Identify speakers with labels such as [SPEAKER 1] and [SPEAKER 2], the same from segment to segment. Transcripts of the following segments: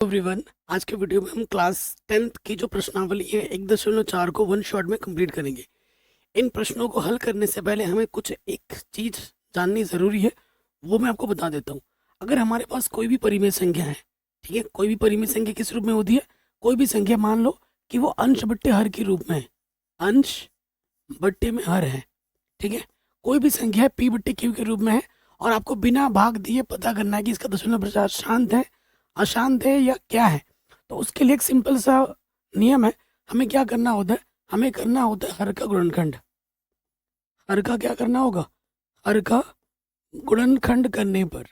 [SPEAKER 1] Everyone, आज के video में हम क्लास 10th की जो प्रश्नावली है 1.4 को वन शॉट में कंप्लीट करेंगे। इन प्रश्नों को हल करने से पहले हमें कुछ एक चीज़ जाननी ज़रूरी है, वो मैं आपको बता देता हूँ। अगर हमारे पास कोई भी परिमेय संख्या है, ठीक है, कोई भी परिमेय संख्या किस रूप में होती है? कोई भी संख्या मान लो कि वो अंश बट्टे हर के रूप में है, अंश बट्टे में हर है, ठीक है। कोई भी संख्या पी बट्टे क्यू के रूप में है और आपको बिना भाग दिए पता करना है कि इसका दशमलव प्रचार शांत है, अशांत है या क्या है। तो उसके लिए एक सिंपल सा नियम है, हमें क्या करना होता है? हमें करना होता है हर का गुणनखंड। हर का क्या करना होगा? हर का गुणनखंड करने पर,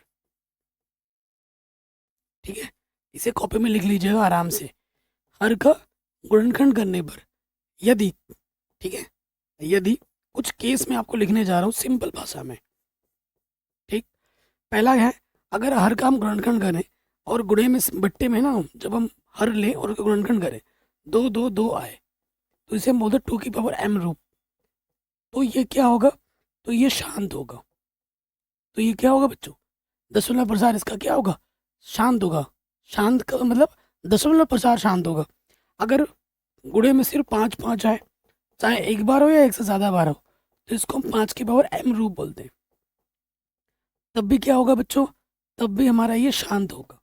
[SPEAKER 1] ठीक है, इसे कॉपी में लिख लीजिएगा आराम से। हर का गुणनखंड करने पर यदि, ठीक है, यदि कुछ केस में आपको लिखने जा रहा हूँ सिंपल भाषा में, ठीक। पहला है, अगर हर का हम गुणनखंड करें और गुणे में बट्टे में ना जब हम हर लें और उसका गुणनखंड करें, दो दो दो आए, तो इसे हम बोलते हैं 2 की पावर m रूप। तो ये क्या होगा? तो ये शांत होगा। तो ये क्या होगा बच्चों? दशमलव प्रसार इसका क्या होगा? शांत होगा। शांत का मतलब दशमलव प्रसार शांत होगा। अगर गुणे में सिर्फ 5 5 आए, चाहे एक बार हो या एक से ज़्यादा बार हो, तो इसको हम 5 की पावर m रूप बोलते हैं। तब भी क्या होगा बच्चों? तब भी हमारा ये शांत होगा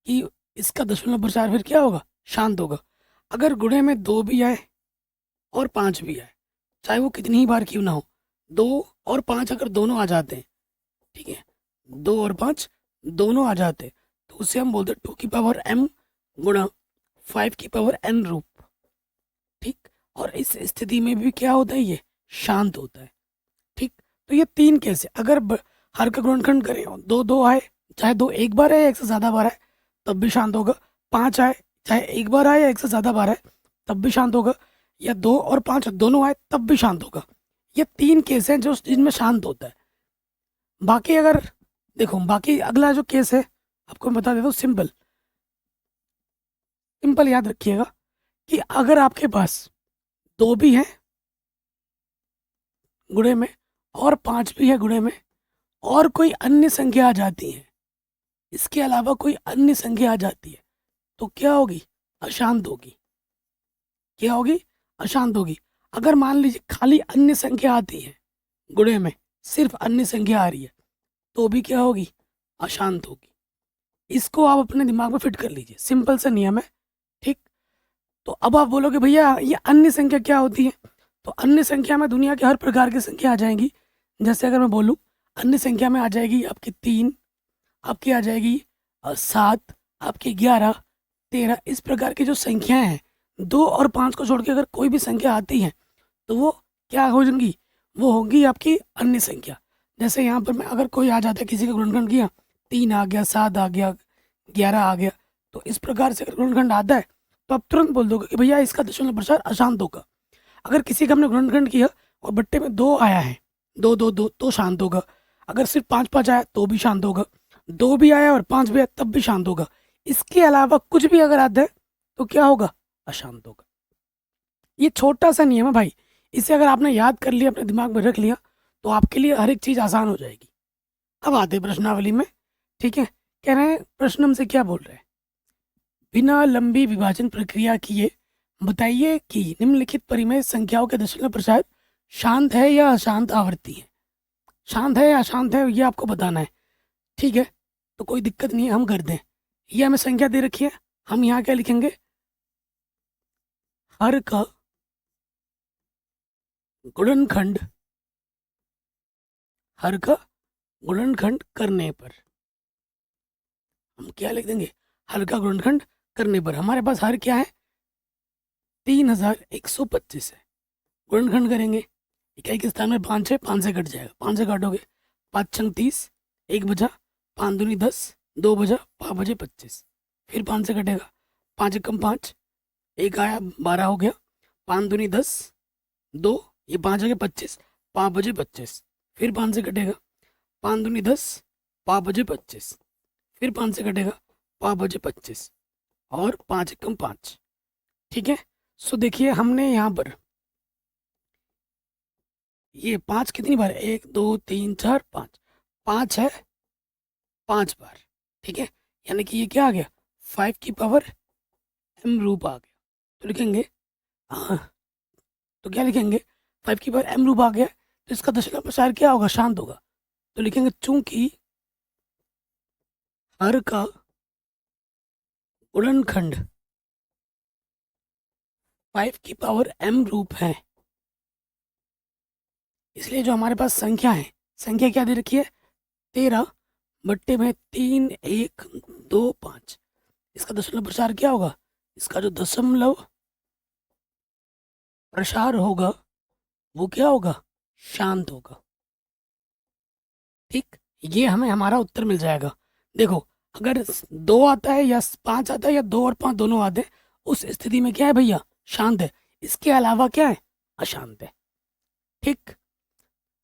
[SPEAKER 1] कि इसका दशमलव प्रसार फिर क्या होगा? शांत होगा। अगर गुणे में 2 भी आए और 5 भी आए, चाहे वो कितनी ही बार क्यों ना हो, 2 और 5 अगर दोनों आ जाते हैं, ठीक है, 2 और 5 दोनों आ जाते हैं, तो उसे हम बोलते हैं 2 की पावर m गुणा 5 की पावर n रूप, ठीक। और इस स्थिति में भी क्या होता है? ये शांत होता है, ठीक। तो ये 3 कैसे, अगर हर का गुणनखंड करें, 2 2 आए, चाहे 2 एक बार आए या एक से ज़्यादा बार आए, तब भी शांत होगा। 5 आए, चाहे एक बार आए या एक से ज़्यादा बार आए, तब भी शांत होगा। या 2 और 5 दोनों आए, तब भी शांत होगा। ये 3 केस हैं जो जिनमें शांत होता है। बाकी अगर देखो, बाकी अगला जो केस है आपको मैं बता देता हूँ, सिंपल सिंपल याद रखिएगा कि अगर आपके पास 2 भी हैं गुणे में और 5 भी है गुणे में, और कोई अन्य संख्या आ जाती है, इसके अलावा कोई अन्य संख्या आ जाती है, तो क्या होगी? अशांत होगी। क्या होगी? अशांत होगी। अगर मान लीजिए खाली अन्य संख्या आती है गुणे में, सिर्फ अन्य संख्या आ रही है, तो भी क्या होगी? अशांत होगी। इसको आप अपने दिमाग में फिट कर लीजिए, सिंपल सा नियम है, ठीक। तो अब आप बोलोगे भैया ये अन्य संख्या क्या होती है? तो अन्य संख्या में दुनिया के हर प्रकार की संख्या आ जाएंगी। जैसे अगर मैं बोलूँ, अन्य संख्या में आ जाएगी आपकी 3, आपकी आ जाएगी 7, आपकी 11, 13, इस प्रकार की जो संख्याएं हैं, 2 और 5 को छोड़ के अगर कोई भी संख्या आती है, तो वो क्या हो जाएंगी? वो होगी आपकी अन्य संख्या। जैसे यहाँ पर मैं अगर कोई आ जाता है, किसी का गुणनखंड किया, 3 आ गया, 7 आ गया, 11 आ गया, तो इस प्रकार से अगर गुणनखंड आता है, तो आप तुरंत बोल दोगे कि भैया इसका दशमलव प्रसार अशांत होगा। अगर किसी का हमने गुणनखंड किया और बट्टे में 2 आया है, 2 2 2, तो शांत होगा। अगर सिर्फ 5 5 आया तो भी शांत होगा। 2 भी आया और 5 भी आया तब भी शांत होगा। इसके अलावा कुछ भी अगर आता है तो क्या होगा? अशांत होगा। ये छोटा सा नियम है भाई, इसे अगर आपने याद कर लिया, अपने दिमाग में रख लिया, तो आपके लिए हर एक चीज़ आसान हो जाएगी। अब आते हैं प्रश्नावली में, ठीक है। कह रहे हैं प्रश्न हमसे क्या बोल रहे हैं? बिना लंबी विभाजन प्रक्रिया किए बताइए कि निम्नलिखित परिमेय संख्याओं के दशमलव प्रसार शांत है या अशांत आवृत्ति है। शांत है या अशांत है ये आपको बताना है, ठीक है। तो कोई दिक्कत नहीं है, हम कर दें। ये हमें संख्या दे रखी है, हम यहाँ क्या लिखेंगे? हर का गुणनखंड, हर का गुणनखंड करने पर हम क्या लिख देंगे? हर का गुणनखंड करने पर हमारे पास हर क्या है? 3125 है। गुणनखंड करेंगे, इकाई के स्थान में 5 है, 5 से कट जाएगा, 5 से काटोगे 5 छंग 30, 1 बजा, 5 दूनी 10, 2 बजा, 5 बजे 25, फिर 5 से कटेगा, 5 एकम 5, 1 आया 12 हो गया, 5 दूनी 10, 2, ये 5 आ गया 25, 5 बजे 25, फिर 5 से कटेगा, 5 दूनी 10, 5 बजे 25, फिर 5 से कटेगा, 5 बजे 25, और 5 एकम 5, ठीक है। सो देखिए हमने यहाँ पर ये 5 कितनी बार? 1 2 3 4 5, 5 है 5 बार, ठीक है। यानी कि ये क्या आ गया? 5 की पावर m रूप आ गया, तो लिखेंगे हाँ, तो क्या लिखेंगे, 5 की पावर m रूप आ गया, तो इसका दशमलव प्रसार क्या होगा, शांत होगा। तो लिखेंगे चूंकि हर का गुणनखंड 5 की पावर m रूप है, इसलिए जो हमारे पास संख्या है, संख्या क्या दे रखी है, 13/3, 1, 2, 5, इसका दशमलव प्रसार क्या होगा, इसका जो दशमलव प्रसार होगा वो क्या होगा, शांत होगा। ठीक, ये हमें हमारा उत्तर मिल जाएगा। देखो, अगर 2 आता है या 5 आता है या 2 और 5 दोनों आते हैं, उस स्थिति में क्या है भैया, शांत है। इसके अलावा क्या है, अशांत है। ठीक,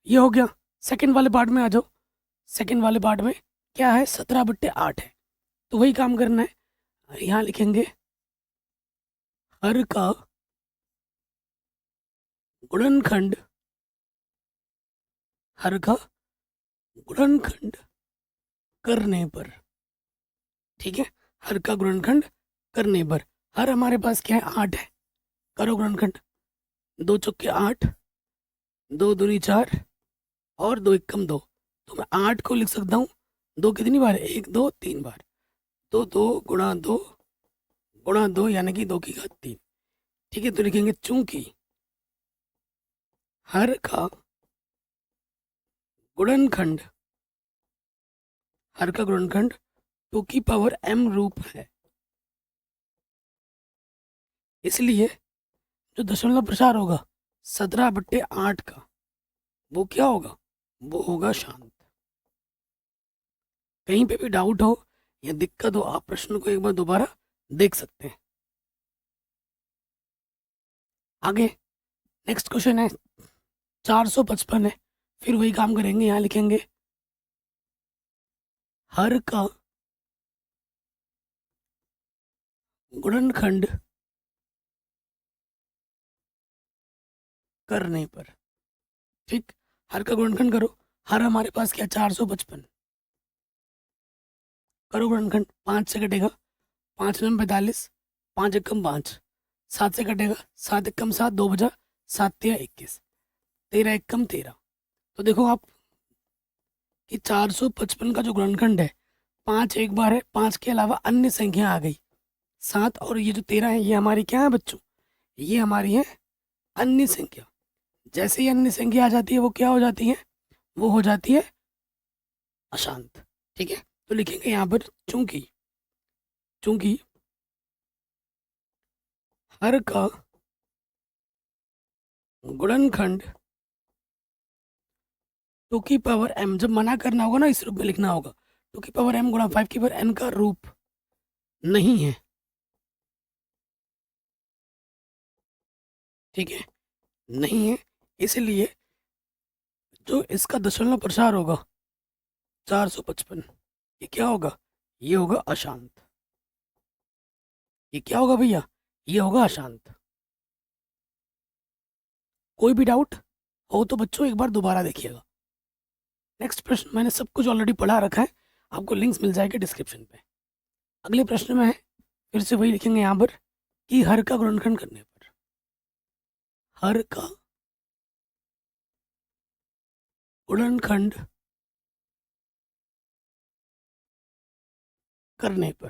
[SPEAKER 1] ये हो गया। सेकंड वाले पार्ट में आ जाओ। सेकंड वाले पार्ट में क्या है, 17/8 है, तो वही काम करना है। यहाँ लिखेंगे हर का गुणनखंड, हर का गुणनखंड करने पर, ठीक है, हर का गुणनखंड करने पर, हर हमारे पास क्या है, 8 है, करो गुणनखंड, 2 चौके 8, 2 दूनी 4 और 2 एकम 2, तो मैं 8 को लिख सकता हूँ 2 कितनी बार, 1 2 3 बार, तो 2 गुणा 2 गुणा 2 यानी कि 2 की घात 3। ठीक है, तो लिखेंगे चूंकि हर का गुणनखंड, हर का गुणनखंड 2 की पावर m रूप है, इसलिए जो दशमलव प्रसार होगा 17/8 का, वो क्या होगा, वो होगा शांत। कहीं पे भी डाउट हो या दिक्कत हो, आप प्रश्न को एक बार दोबारा देख सकते हैं। आगे नेक्स्ट क्वेश्चन है 455 है, फिर वही काम करेंगे। यहाँ लिखेंगे हर का गुणनखंड करने पर, ठीक, हर का गुणनखंड करो, हर हमारे पास क्या 455, करो गुणनखंड, 5 से कटेगा 5 9 45, 5 एकम 5, 7 से कटेगा 7 एकम 7, 2 बजा 7 3 21, 13 एकम 13। तो देखो आप कि 455 का जो गुणनखंड है, 5 एक बार है, 5 के अलावा अन्य संख्या आ गई 7, और ये जो 13 है ये हमारी क्या है बच्चों, ये हमारी है अन्य संख्या। जैसे ही अन्य संख्या आ जाती है वो क्या हो जाती है, वो हो जाती है अशांत। ठीक है, तो लिखेंगे यहाँ पर चूंकि, चूंकि हर का गुणनखंड 2 की पावर m, जब मना करना होगा ना इस रूप में लिखना होगा, 2 की पावर m गुणा 5 की पावर n का रूप नहीं है। ठीक है, नहीं है, इसलिए जो इसका दशमलव प्रसार होगा 455, ये क्या होगा, ये होगा अशांत। ये क्या होगा भैया, ये होगा अशांत। कोई भी डाउट हो तो बच्चों एक बार दोबारा देखिएगा। नेक्स्ट प्रश्न मैंने सब कुछ ऑलरेडी पढ़ा रखा है, आपको लिंक्स मिल जाएंगे डिस्क्रिप्शन पे। अगले प्रश्न में है, फिर से वही लिखेंगे यहाँ पर कि हर का गुणनखंड करने पर, हर का गुणनखंड करने पर,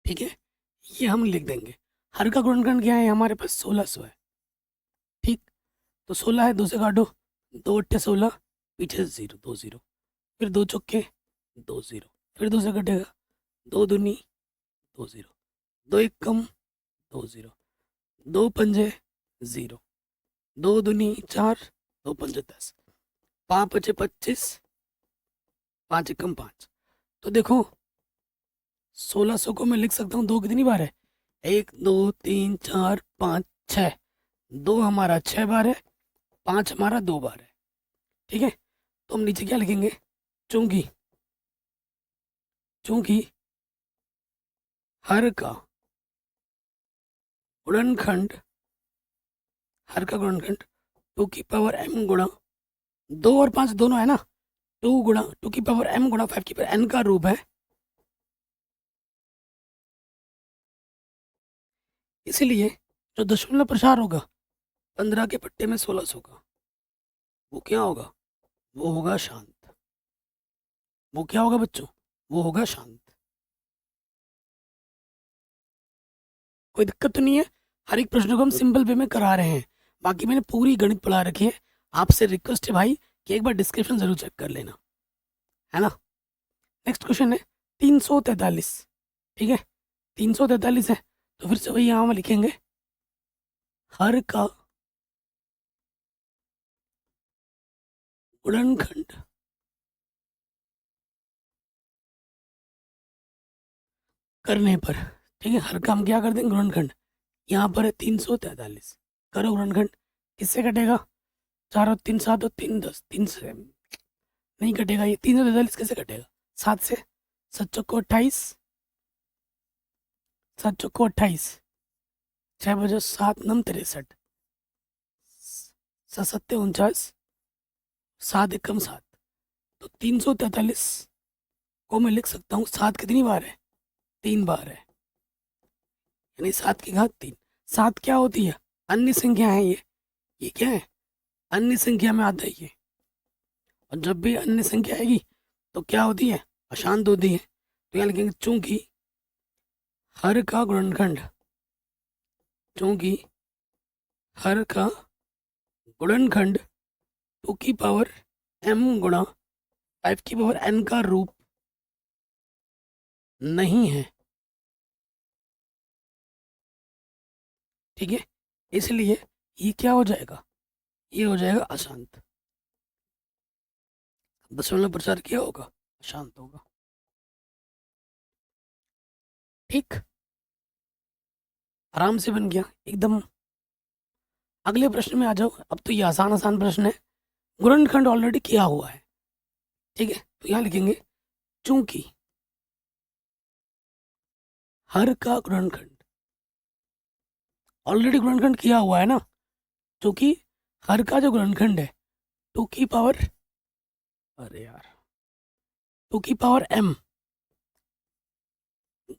[SPEAKER 1] ठीक है, ये हम लिख देंगे। हर का गुणनखंड क्या है, हमारे पास 1600 है। ठीक, तो 16 है, 2 से काटो, 2 8 16, पीछे से 0 2 0, फिर 2 चौके 2 0, फिर 2 से कटेगा 2 दूनी 2 0, 2 एक कम 2 0, 2 पंजे 0, 2 दूनी 4, 2 पंजे 10, 5 पचे 25, 5 एकम 5। तो देखो 1600 को मैं लिख सकता हूँ 2 कितनी बार है, 1 2 3 4 5 6, 2 हमारा 6 बार है, 5 हमारा 2 बार है। ठीक है, तो हम नीचे क्या लिखेंगे, चूंकि, चूंकि हर का गुणनखंड, हर का गुणनखंड 2 की पावर m गुणा 2 और 5 दोनों है ना, 2 गुणा 2 की पावर m गुणा 5 की पावर n का रूप है, इसीलिए जो दशमलव प्रसार होगा 15 के पट्टे में 1600 का, वो क्या होगा? वो होगा शांत। वो क्या होगा बच्चों? वो होगा शांत। कोई दिक्कत तो नहीं है? हर एक प्रश्न को हम सिंपल वे में करा रहे हैं। बाकी मैंने पूरी गणित पढ़ा रखी है। आपसे रिक्वेस्ट है भाई कि एक बार डिस्क्रिप्शन जरूर चेक कर लेना, है ना। नेक्स्ट क्वेश्चन है 343। ठीक है, 343 है तो फिर से वही यहाँ हम लिखेंगे, हर का गुणनखंड करने पर, ठीक है, हर का हम क्या कर देंगे? गुणनखंड। यहाँ पर है 343, करो गुणनखंड। किससे कटेगा? 4 और 3 7 और 3 10, 3 से नहीं कटेगा। ये 343 कैसे कटेगा? 7 से। 7 चौको 28, 7 चौको 28, 6 बजे 7 नम 63, 7 49, 7 एकम 7। तो 343 को मैं लिख सकता हूँ, 7 कितनी बार है? 3 बार है, यानी 7 की घात 3। 7 क्या होती है? अन्य संख्या है ये क्या है? अन्य संख्या में आता है ये। और जब भी अन्य संख्या आएगी तो क्या होती है? अशांत होती है। तो यहाँ लिखेंगे चूंकि हर का गुणनखंड, चूंकि हर का गुणनखंड 2 की पावर m गुणा 5 की पावर n का रूप नहीं है, ठीक है, इसलिए ये क्या हो जाएगा? ये हो जाएगा अशांत। दशमलव प्रसार क्या होगा? अशांत होगा। ठीक, आराम से बन गया एकदम। अगले प्रश्न में आ जाओ। अब तो ये आसान आसान प्रश्न है, गुणनखंड ऑलरेडी किया हुआ है, ठीक है। तो यहाँ लिखेंगे चूंकि हर का गुणनखंड, ऑलरेडी गुणनखंड किया हुआ है ना, क्योंकि हर का जो गुणनखंड है 2 की पावर, अरे यार, 2 की पावर m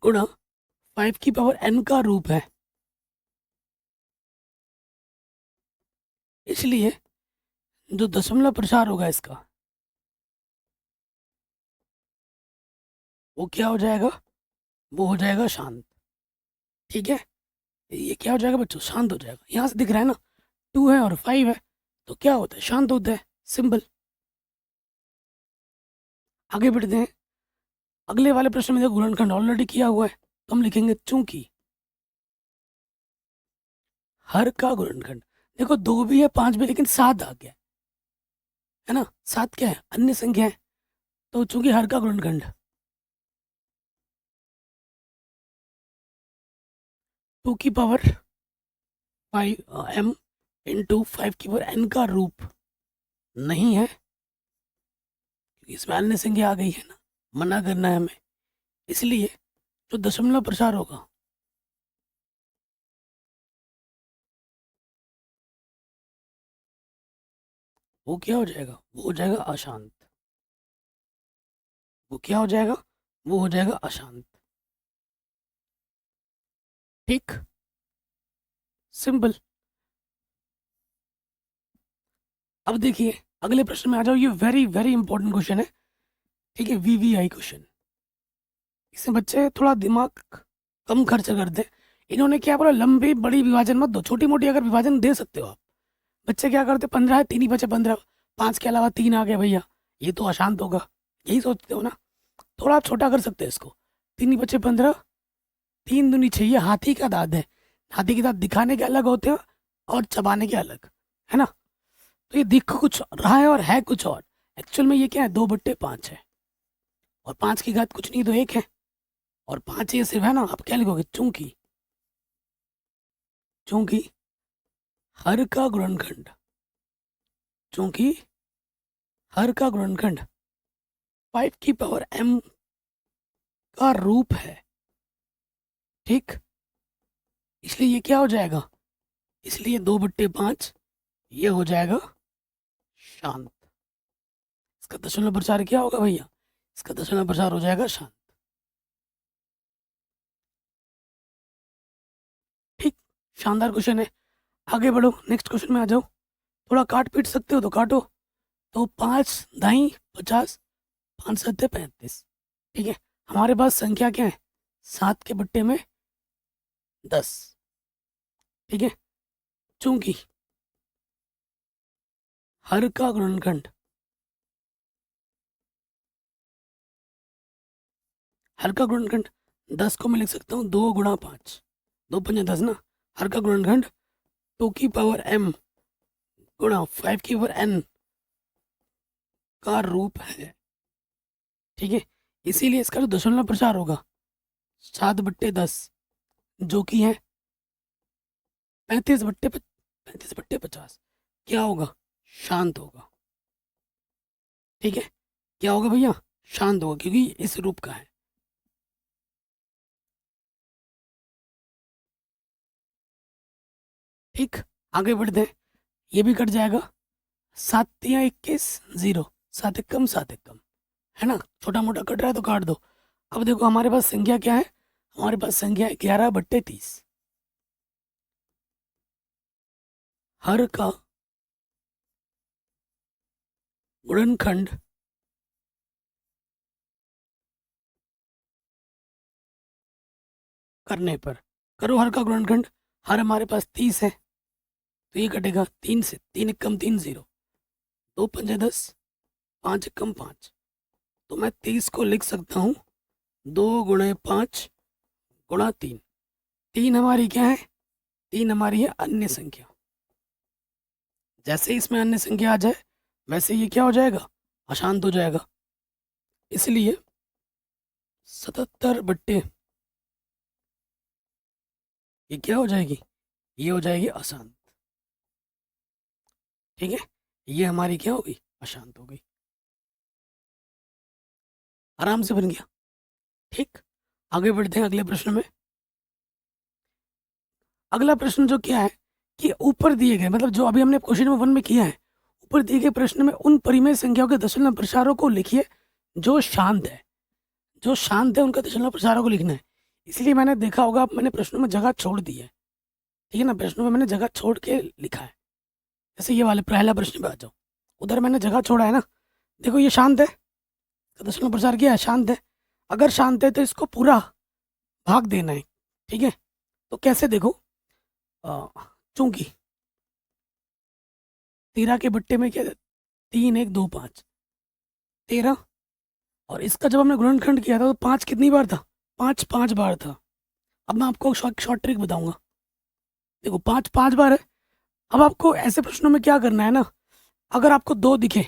[SPEAKER 1] गुणा 5 की पावर n का रूप है, इसलिए जो दशमलव प्रसार होगा इसका, वो क्या हो जाएगा? वो हो जाएगा शांत। ठीक है, ये क्या हो जाएगा बच्चों? शांत हो जाएगा। यहाँ से दिख रहा है ना, 2 है और 5 है, तो क्या होता है? शांत होता है। सिंपल। आगे बढ़ते हैं। अगले वाले प्रश्न में देखो, गुणनखंड ऑलरेडी किया हुआ है, तो हम लिखेंगे चूंकि हर का गुणनखंड, देखो 2 भी है 5 भी, लेकिन 7 आ गया है ना। 7 क्या है? अन्य संख्या है। तो चूंकि हर का गुणनखंड 2 की पावर 5 m इंटू 5 की पावर n का रूप नहीं है, क्योंकि इसमें अन्य संख्या आ गई है ना, मना करना है हमें, इसलिए जो दशमलव प्रसार होगा वो क्या हो जाएगा? वो हो जाएगा अशांत। वो क्या हो जाएगा? वो हो जाएगा अशांत। ठीक, सिंपल। अब देखिए अगले प्रश्न में आ जाओ। ये वेरी वेरी इंपॉर्टेंट क्वेश्चन है, ठीक है, वीवीआई क्वेश्चन। इससे बच्चे थोड़ा दिमाग कम खर्च करते हैं। इन्होंने क्या बोला? लंबी बड़ी विभाजन मत दो, छोटी मोटी अगर विभाजन दे सकते हो आप। बच्चे क्या करते? 15 है, 3 ही बचे, 15, 5 के अलावा 3 आ गए भैया, ये तो अशांत होगा, यही सोचते हो ना। थोड़ा आप छोटा कर सकते हैं इसको। 3 ही बचे 15, 3 दूनी 6, ये हाथी का दांत है। हाथी के दांत दिखाने के अलग होते हैं और चबाने के अलग, है ना। तो ये दिख कुछ रहा है और है कुछ और। एक्चुअल में ये क्या है? 2/5 है, और 5 की घात कुछ नहीं तो 1 है, और 5 ये सिर्फ है ना। आप क्या लिखोगे? चूंकि, चूंकि हर का गुणनखंड, चूंकि हर का गुणनखंड 5 की पावर m का रूप है, ठीक, इसलिए ये क्या हो जाएगा? इसलिए 2/5 ये हो जाएगा शांत। इसका दशमलव प्रसार क्या होगा भैया? इसका दशमलव प्रसार हो जाएगा शांत। ठीक, शानदार क्वेश्चन है। आगे बढ़ो, नेक्स्ट क्वेश्चन में आ जाओ। थोड़ा काट पीट सकते हो तो काटो। तो 5 दाई 50, 5 सत्ते 35। ठीक है, हमारे पास संख्या क्या है? 7 के बट्टे में 10। ठीक है, चूंकि हर का गुणनखंड, हर का गुणनखंड 10 को मैं लिख सकता हूँ 2 गुणा 5, 2×5 = 10 ना। हर का गुणनखंड 2m गुणा 5n का रूप है। ठीक है, इसीलिए इसका जो दशमलव प्रसार होगा 7/10, जो कि है 35/50, क्या होगा? शांत होगा। ठीक है, क्या होगा भैया? शांत होगा, क्योंकि इस रूप का है। ठीक, आगे बढ़ते हैं। ये भी कट जाएगा। 7×3 = 21, 0। 7×1 = 7, है ना। छोटा मोटा कट रहा है तो काट दो। अब देखो हमारे पास संख्या क्या है? हमारे पास संख्या है 11/30। हर का गुणनखंड करने पर, करो हर का गुणनखंड। हर हमारे पास 30 है, तो ये कटेगा 3 से। 3×1 = 3, 0। 2×5 = 10, 5×1 = 5। तो मैं 30 को लिख सकता हूँ 2×5 × 3। 3 हमारी क्या है? 3 हमारी है अन्य संख्या। जैसे इसमें अन्य संख्या आ जाए वैसे ये क्या हो जाएगा? अशांत हो जाएगा। इसलिए 77/, ये क्या हो जाएगी? ये हो जाएगी अशांत। ठीक है, ये हमारी क्या होगी? अशांत हो गई। आराम से बन गया। ठीक, आगे बढ़ते हैं अगले प्रश्न में। अगला प्रश्न जो क्या है कि ऊपर दिए गए, मतलब जो अभी हमने क्वेश्चन नंबर 1 में किया है, ऊपर दिए गए प्रश्न में उन परिमेय संख्याओं के दशमलव प्रसारों को लिखिए जो शांत है। जो शांत है उनका दशमलव प्रसारों को लिखना है। इसलिए मैंने देखा होगा, मैंने प्रश्नों में जगह छोड़ दी है। ठीक है ना, प्रश्नों में मैंने जगह छोड़ के लिखा है। जैसे ये वाले पहला प्रश्न पे आ जाओ, उधर मैंने जगह छोड़ा है ना। देखो ये शांत है, तो दशमलव प्रसार क्या है? शांत है। अगर शांत है तो इसको पूरा भाग देना है। ठीक है, तो कैसे? देखो चूंकि 13 के बट्टे में क्या है? 3, 1, 2, 5, 13। और इसका जब हमने गुणनखंड किया था तो 5 कितनी बार था? 5 5 बार था। अब मैं आपको शॉर्ट ट्रिक बताऊंगा। देखो 5 5 बार है। अब आपको ऐसे प्रश्नों में क्या करना है ना, अगर आपको 2 दिखे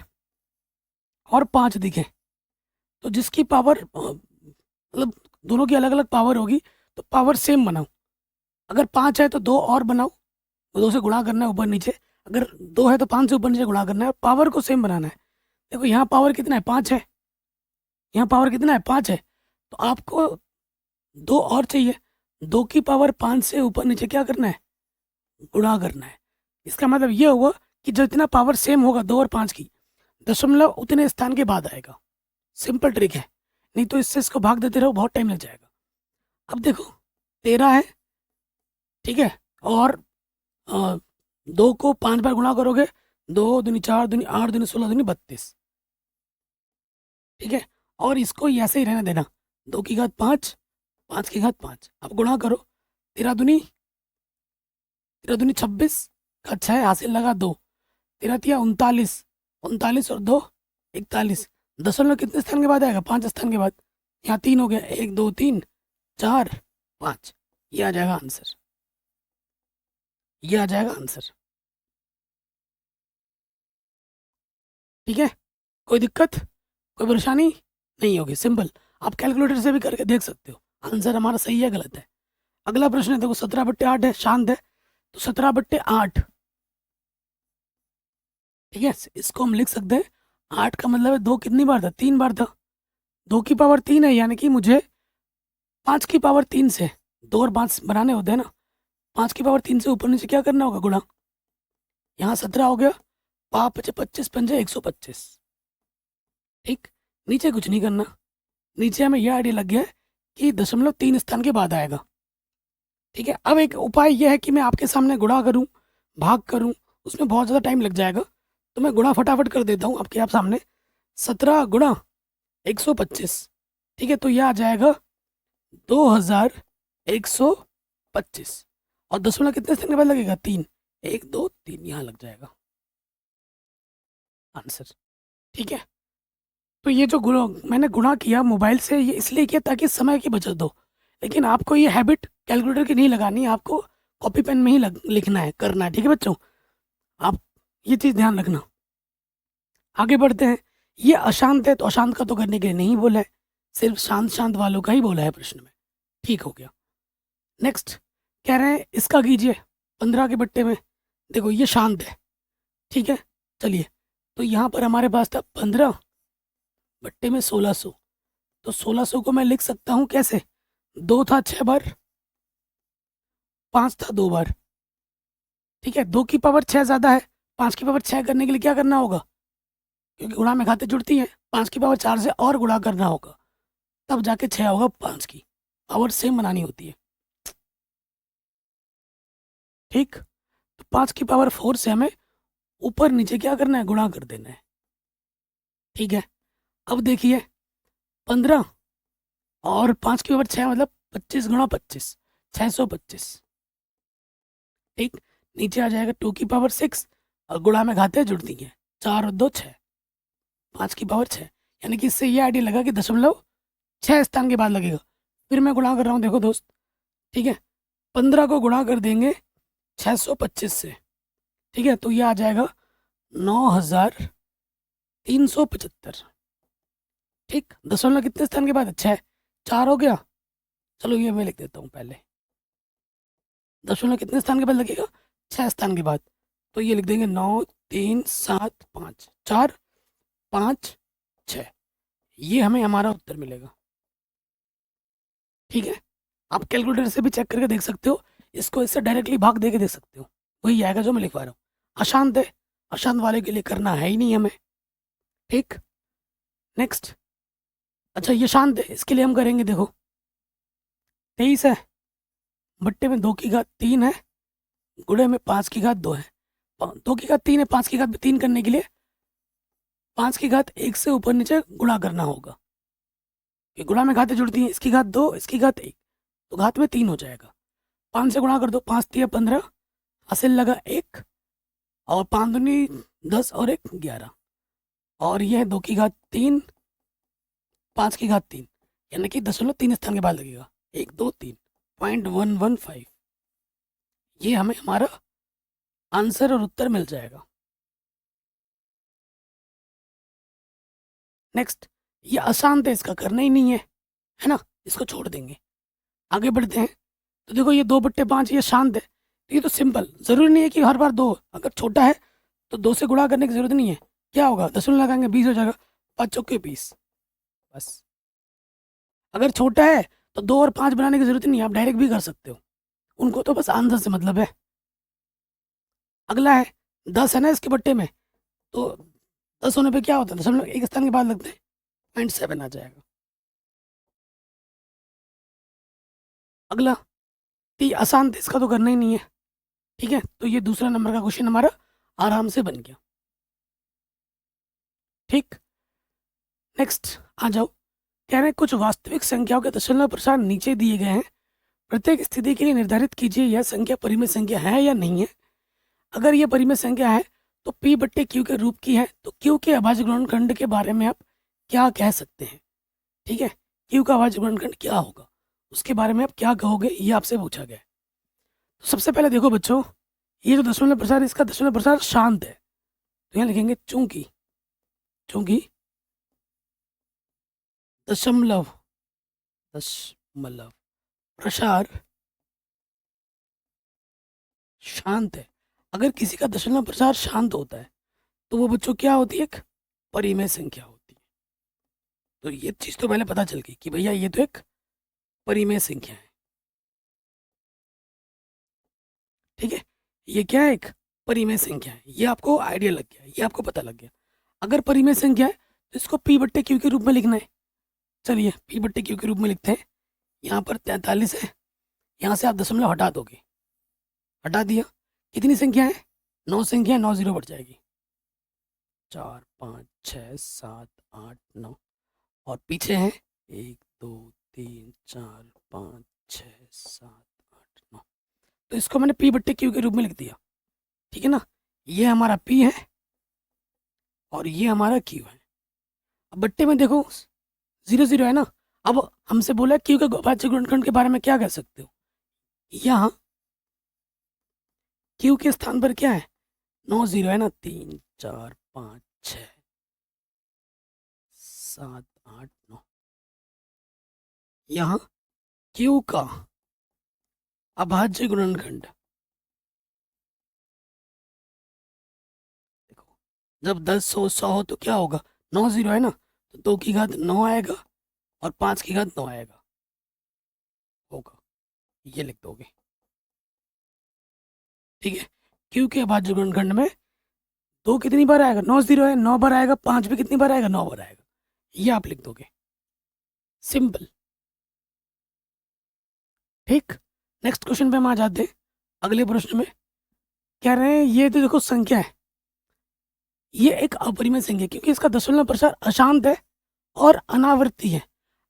[SPEAKER 1] और 5 दिखे, तो जिसकी पावर मतलब दोनों की अलग अलग पावर होगी, तो पावर सेम बनाओ। अगर 5 है तो 2 और बनाओ, 2 से गुणा करना है ऊपर नीचे। अगर 2 है तो 5 से ऊपर नीचे गुणा करना है, पावर को सेम बनाना है। देखो यहाँ पावर कितना है? 5 है। यहाँ पावर कितना है? 5 है। तो आपको 2 और चाहिए। 2 की पावर 5 से ऊपर नीचे क्या करना है? गुणा करना है। इसका मतलब ये हुआ कि जितना पावर सेम होगा 2 और 5 की, दशमलव उतने स्थान के बाद आएगा। सिंपल ट्रिक है, नहीं तो इससे इसको भाग देते रहो, बहुत टाइम लग जाएगा। अब देखो 13 है, ठीक है, और 2 को 5 बार गुणा करोगे, 2 दूनी 4 दूनी 8 दूनी 16 दूनी 32। ठीक है, और इसको ऐसे ही रहने देना। 2 की घात 5, 5 की घात 5। अब गुणा करो। 13 दूनी 26, का 6 हासिल लगा 2। 13 × 39, 39 और 2 41। दशमलव कितने स्थान के बाद आएगा? 5 स्थान के बाद। यहाँ 3 हो गया, 1 2 3 4 5। ये आ जाएगा आंसर। ये आ जाएगा आंसर। ठीक है, कोई दिक्कत, कोई परेशानी नहीं होगी। सिंपल, आप कैलकुलेटर से भी करके देख सकते हो आंसर हमारा सही है गलत है। अगला प्रश्न है, देखो 17/8 है, शांत है, तो 17/8। ठीक है, इसको हम लिख सकते हैं 8 का मतलब है 2 कितनी बार था? 3 बार था। 2 की पावर 3 है, यानी कि मुझे 5 की पावर 3 से 2 और 5 बनाने होते हैं ना। 5 की पावर 3 से ऊपर नीचे क्या करना होगा? गुणा। यहाँ 17 हो गया, 5 25 पंजे 125। ठीक, नीचे कुछ नहीं करना। नीचे हमें यह आइडिया लग गया है कि दशमलव 3 स्थान के बाद आएगा। ठीक है, अब एक उपाय यह है कि मैं आपके सामने गुणा करूं, भाग करूं, उसमें बहुत ज़्यादा टाइम लग जाएगा, तो मैं गुणा फटाफट कर देता हूं आपके आप सामने। 17 × 125, ठीक है, तो यह आ जाएगा 2125। और दशमलव कितने स्थान के बाद लगेगा? 3, 1 2 3 यहाँ लग जाएगा आंसर। ठीक है, तो ये जो मैंने गुणा किया मोबाइल से, ये इसलिए किया ताकि समय की बचत हो, लेकिन आपको ये हैबिट कैलकुलेटर की नहीं लगानी है, आपको कॉपी पेन में ही लिखना है, करना है। ठीक है बच्चों, आप ये चीज़ ध्यान रखना। आगे बढ़ते हैं। ये अशांत है, तो अशांत का तो करने के लिए नहीं बोला है, सिर्फ शांत शांत वालों का ही बोला है प्रश्न में। ठीक हो गया। नेक्स्ट कह रहे हैं इसका कीजिए 15 के बट्टे में। देखो ये शांत है, ठीक है, चलिए, तो यहाँ पर हमारे पास था 15 बट्टे में 1600, तो 1600 को मैं लिख सकता हूँ कैसे? 2 था 6 बार, 5 था 2 बार। ठीक है, 2 की पावर 6 ज़्यादा है, 5 की पावर 6 करने के लिए क्या करना होगा? क्योंकि गुणा में खाते जुड़ती हैं, 5 की पावर 4 से और गुणा करना होगा, तब जाके 6 होगा। 5 की पावर सेम बनानी होती है। ठीक, तो 5 की पावर 4 से हमें ऊपर नीचे क्या करना है? गुणा कर देना है। ठीक है, अब देखिए 15 और 5 की पावर 6 मतलब 25 × 25, 625। ठीक, नीचे आ जाएगा 2 की पावर 6 और गुणा में घाते जुड़ती हैं, 4 और 2 6, 5 की पावर 6, यानी कि इससे ये आइडिया लगा कि दशमलव 6 स्थान के बाद लगेगा। फिर मैं गुणा कर रहा हूँ, देखो दोस्त, ठीक है, 15 को गुणा कर देंगे 625 से, ठीक है, तो ये आ जाएगा 9375। ठीक, दशमलव कितने स्थान के बाद है? 6, 4 हो गया। चलो ये मैं लिख देता हूँ पहले, दशमलव कितने स्थान के बाद लगेगा? 6 स्थान के बाद, तो ये लिख देंगे 9 3 7 5 4 5 6, ये हमें हमारा उत्तर मिलेगा। ठीक है, आप कैलकुलेटर से भी चेक करके देख सकते हो, इसको इससे डायरेक्टली भाग दे के देख सकते हो, वही आएगा जो मैं लिखवा रहा हूँ। अशांत है, अशांत वाले के लिए करना है ही नहीं हमें। ठीक, नेक्स्ट। अच्छा ये शांत है, इसके लिए हम करेंगे, देखो 23 है, बट्टे में 2 की घात 3 है, गुणे में 5 की घात 2 है। 2 की घात 3 है, 5 की घात 3 करने के लिए 5 की घात 1 से ऊपर नीचे गुणा करना होगा, कि गुणा में घातें जुड़ती हैं, इसकी घात 2 इसकी घात 1, तो घात में 3 हो जाएगा। 5 से गुणा कर दो, 5 3 15, हासिल लगा 1, और 5 दूनी 10 और 1 11, और यह 2 की घात 3 5 की घात 3, यानी कि दशमलव 3 स्थान के बाद लगेगा, 1 2 3 .115, ये हमें हमारा आंसर और उत्तर मिल जाएगा। नेक्स्ट, ये अशांत है, इसका करना ही नहीं है ना, इसको छोड़ देंगे। आगे बढ़ते हैं, तो देखो ये 2/5 ये शांत है, तो ये तो सिंपल, ज़रूरी नहीं है कि हर बार 2, अगर छोटा है तो 2 से गुणा करने की ज़रूरत नहीं है। क्या होगा? दशमलव लगाएंगे, 20 हो जाएगा, 5 चौके 20, बस। अगर छोटा है तो 2 और 5 बनाने की ज़रूरत नहीं है, आप डायरेक्ट भी कर सकते हो, उनको तो बस आंसर से मतलब है। अगला है 10 है ना इसके बट्टे में, तो 10 होने पे क्या होता है? दशमलव एक स्थान के बाद लगते हैं, 0.7 आ जाएगा। अगला आसान था, इसका तो करना ही नहीं है। ठीक है, तो ये दूसरा नंबर का क्वेश्चन हमारा आराम से बन गया। ठीक, नेक्स्ट आ जाओ। कह रहे हैं कुछ वास्तविक संख्याओं के दशमलव प्रसार नीचे दिए गए हैं, प्रत्येक स्थिति के लिए निर्धारित कीजिए यह संख्या परिमित संख्या है या नहीं है। अगर यह परिमित संख्या है तो P/Q के रूप की है, तो Q के अभाज्य गुणनखंड के बारे में आप क्या कह सकते हैं? ठीक है, Q का अभाज्य गुणनखंड क्या होगा, उसके बारे में आप क्या कहोगे, ये आपसे पूछा गया है। तो सबसे पहले देखो बच्चों, ये जो दशमलव प्रसार, इसका दशमलव प्रसार शांत है, तो यहाँ लिखेंगे चूंकि दशमलव प्रसार शांत है। अगर किसी का दशमलव प्रसार शांत होता है तो वो बच्चों क्या होती है? एक परिमेय संख्या होती है। तो ये चीज तो पहले पता चल गई कि भैया ये तो एक परिमेय संख्या है। ठीक है, ये क्या है? एक परिमेय संख्या है, ये आपको आइडिया लग गया, ये आपको पता लग गया। अगर परिमेय संख्या है तो इसको P/Q के रूप में लिखना है। चलिए P/Q के रूप में लिखते हैं। यहाँ पर 43 है, यहाँ से आप दशमलव हटा दोगे, हटा दिया, कितनी संख्या है? 9 संख्या, 9 जीरो बढ़ जाएगी, 4 5 6 7 8 9, और पीछे है 1 2 3 4 5 6 7 8 9। तो इसको मैंने पी बट्टे क्यू के रूप में लिख दिया, ठीक है ना। ये हमारा पी है और ये हमारा क्यू है। अब बट्टे में देखो 0 0 है ना। अब हमसे बोला क्यू के अभाज्य गुणनखंड के बारे में क्या कह सकते हो। यहाँ क्यू के स्थान पर क्या है? 9 0 है ना, 3 4 5 6 7 8 9। यहाँ क्यू का अभाज्य गुणनखंड, देखो जब 10 100 हो तो क्या होगा? 9 0 है ना, तो 2 की घात 9 आएगा और 5 की घात 9 आएगा, होगा, ये लिख दोगे, ठीक है। क्यू के अभाज्य गुणनखंड में 2 कितनी बार आएगा? 9 0 है, 9 बार आएगा, 5 भी कितनी बार आएगा? 9 बार आएगा, ये आप लिख दोगे, सिंपल, ठीक। नेक्स्ट क्वेश्चन पे हम आ जाते हैं। अगले प्रश्न में कह रहे हैं ये तो देखो संख्या है, ये एक अपरिमेय संख्या क्योंकि इसका दशमलव प्रसार अशांत है और अनावर्ती है।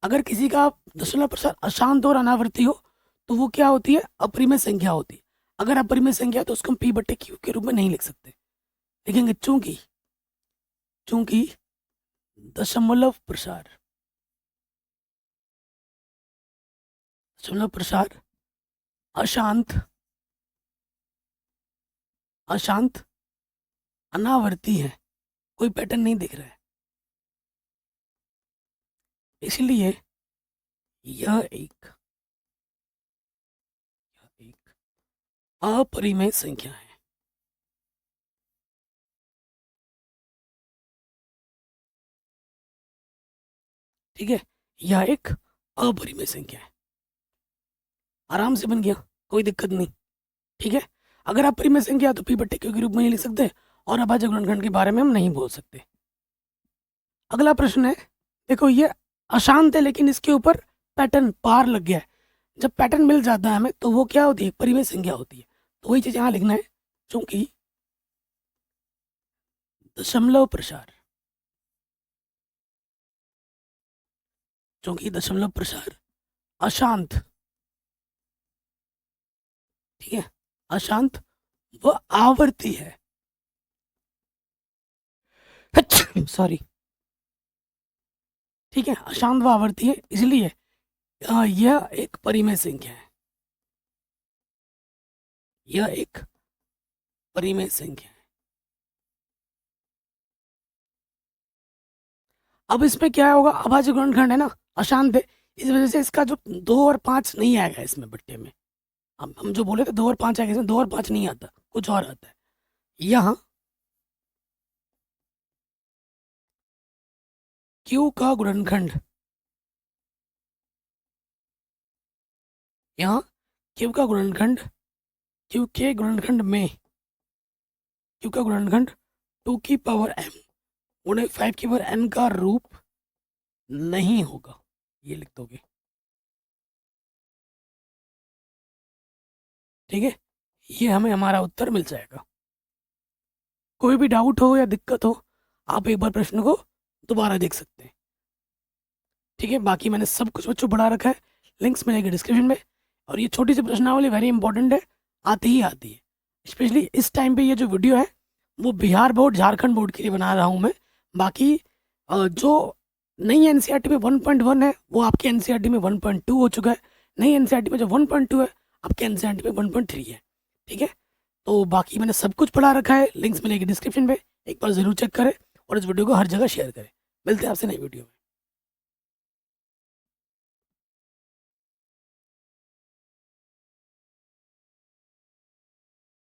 [SPEAKER 1] अगर किसी का दशमलव प्रसार अशांत और अनावर्ती हो तो वो क्या होती है? अपरिमेय संख्या होती है। अगर अपरिमेय संख्या तो उसको हम पी बट्टे क्यू के रूप में नहीं लिख सकते, लिखेंगे चूंकि दशमलव प्रसार अशांत अनावर्ती है, कोई पैटर्न नहीं दिख रहा है, इसलिए यह एक अपरिमेय संख्या है, ठीक है। यह एक अपरिमेय संख्या है, आराम से बन गया, कोई दिक्कत नहीं, ठीक है। अगर अपरिमेय संख्या तो पी बट्टे क्यू के रूप में नहीं लिख सकते और अभाज्य गुणनखंड के बारे में हम नहीं बोल सकते। अगला प्रश्न है, देखो ये अशांत है लेकिन इसके ऊपर पैटर्न पार लग गया है। जब पैटर्न मिल जाता है हमें तो वो क्या होती है? परिमेय संख्या होती है। तो वही चीज यहाँ लिखना है, चूंकि दशमलव प्रसार अशांत, ठीक है, अशांत व आवर्ती है, सॉरी, ठीक है, अशांत व आवर्ती है, इसलिए यह एक परिमेय संख्या है, यह एक परिमेय संख्या है। अब इसमें क्या होगा? अभाज्य गुणनखंड है ना, अशांत है, इस वजह से इसका जो 2 और 5 नहीं आएगा इसमें बट्टे में। अब हम जो बोले थे 2 और 5 आएगा, इसमें 2 और 5 नहीं आता, कुछ और आता है। यहाँ क्यू का गुणनखंड, यहाँ क्यू का गुणनखंड, क्यू के गुणनखंड में क्यू का गुणनखंड 2 की पावर m गुणे 5 की पावर n का रूप नहीं होगा, ये लिख दोगे, ठीक है। ये हमें हमारा उत्तर मिल जाएगा। कोई भी डाउट हो या दिक्कत हो आप एक बार प्रश्न को दोबारा देख सकते हैं, ठीक है। बाकी मैंने सब कुछ बच्चों बढ़ा रखा है, लिंक्स मिलेंगे डिस्क्रिप्शन में। और ये छोटी सी प्रश्नावली वेरी इंपॉर्टेंट है, आती ही आती है, स्पेशली इस टाइम पे। ये जो वीडियो है वो बिहार बोर्ड झारखंड बोर्ड के लिए बना रहा हूँ मैं। बाकी जो नई एनसीईआरटी में 1.1 है वो आपके एनसीईआरटी में 1.2 हो चुका है, नई एनसीईआरटी में जो 1.2 है आपके एनसीईआरटी में 1.3 है, ठीक है। तो बाकी मैंने सब कुछ पढ़ा रखा है, लिंक्स मिलेगी डिस्क्रिप्शन में, एक बार ज़रूर चेक करें और इस वीडियो को हर जगह शेयर करें। मिलते हैं आपसे नई वीडियो में।